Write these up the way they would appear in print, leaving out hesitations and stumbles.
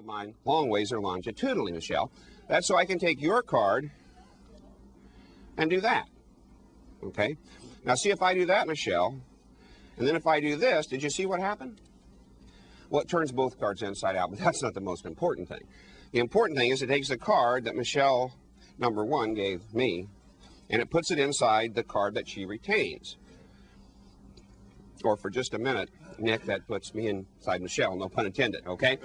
but mine long ways are longitudinally, Michelle. That's so I can take your card and do that. Okay? Now see if I do that, Michelle, and then if I do this, did you see what happened? Well, it turns both cards inside out, but that's not the most important thing. The important thing is it takes the card that Michelle, number 1, gave me, and it puts it inside the card that she retains. Or for just a minute, Nick, that puts me inside Michelle, no pun intended, okay?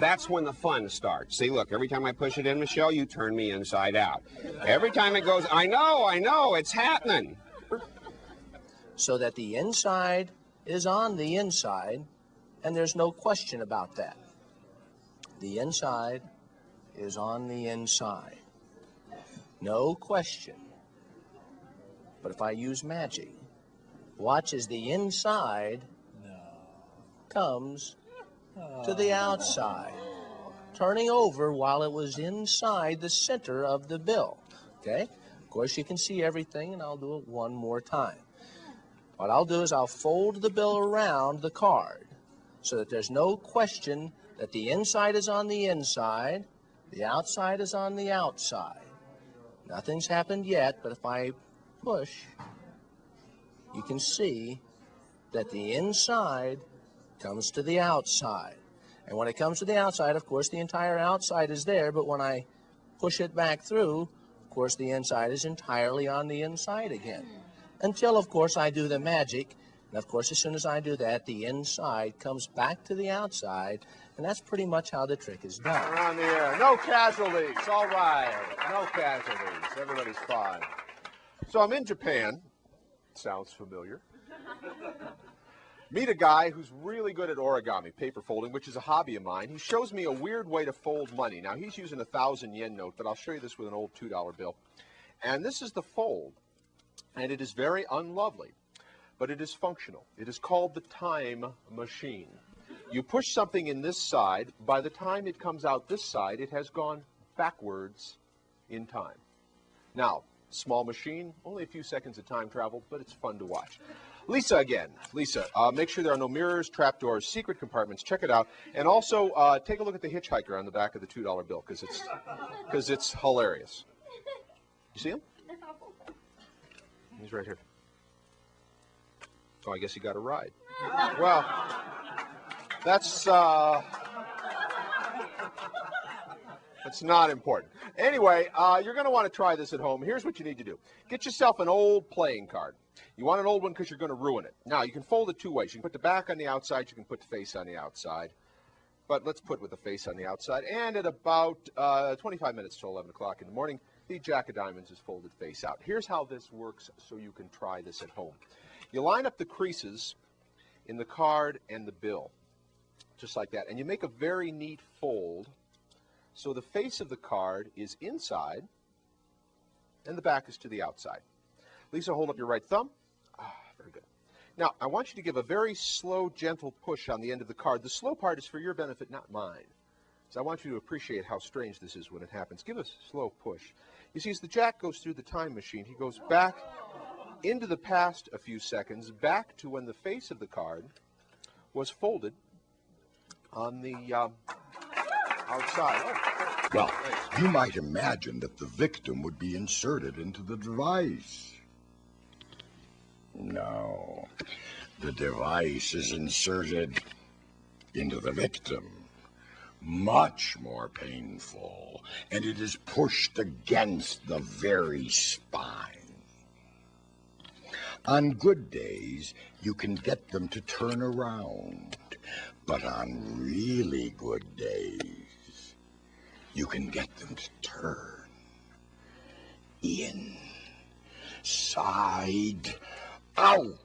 That's when the fun starts. See, look, every time I push it in, Michelle, you turn me inside out. Every time it goes, I know, it's happening. So that the inside is on the inside, and there's no question about that. The inside is on the inside. No question. But if I use magic, watch as the inside comes to the outside, turning over while it was inside the center of the bill. Okay? Of course, you can see everything, and I'll do it one more time. What I'll do is I'll fold the bill around the card so that there's no question that the inside is on the inside, the outside is on the outside. Nothing's happened yet, but if I push, you can see that the inside comes to the outside. And when it comes to the outside, of course, the entire outside is there, but when I push it back through, of course, the inside is entirely on the inside again. Until, of course, I do the magic. And, of course, as soon as I do that, the inside comes back to the outside, and that's pretty much how the trick is done. We're on the air. No casualties. All right. No casualties. Everybody's fine. So I'm in Japan. Sounds familiar. Meet a guy who's really good at origami, paper folding, which is a hobby of mine. He shows me a weird way to fold money. Now, he's using a 1,000-yen note, but I'll show you this with an old $2 bill. And this is the fold. And it is very unlovely, but it is functional. It is called the time machine. You push something in this side. By the time it comes out this side, it has gone backwards in time. Now, small machine, only a few seconds of time travel, but it's fun to watch. Lisa again. Lisa, make sure there are no mirrors, trapdoors, secret compartments. Check it out. And also, take a look at the hitchhiker on the back of the $2 bill, because it's hilarious. You see him? He's right here. Oh, I guess he got a ride. Well, that's not important. Anyway, you're going to want to try this at home. Here's what you need to do. Get yourself an old playing card. You want an old one because you're going to ruin it. Now, you can fold it 2 ways. You can put the back on the outside. You can put the face on the outside. But let's put with the face on the outside. And at about 25 minutes till 11 o'clock in the morning, the Jack of Diamonds is folded face out. Here's how this works so you can try this at home. You line up the creases in the card and the bill, just like that. And you make a very neat fold so the face of the card is inside and the back is to the outside. Lisa, hold up your right thumb. Very good. Now, I want you to give a very slow, gentle push on the end of the card. The slow part is for your benefit, not mine. So I want you to appreciate how strange this is when it happens. Give us a slow push. You see, as the Jack goes through the time machine, he goes back into the past a few seconds, back to when the face of the card was folded on the outside. Oh. Well, you might imagine that the victim would be inserted into the device. No, the device is inserted into the victim. Much more painful, and it is pushed against the very spine. On good days, you can get them to turn around, but on really good days, you can get them to turn inside out.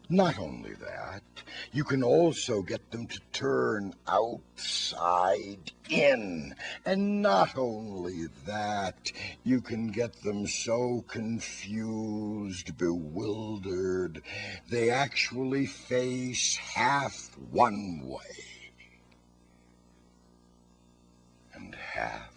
Not only that, you can also get them to turn outside in. And not only that, you can get them so confused, bewildered, they actually face half one way and half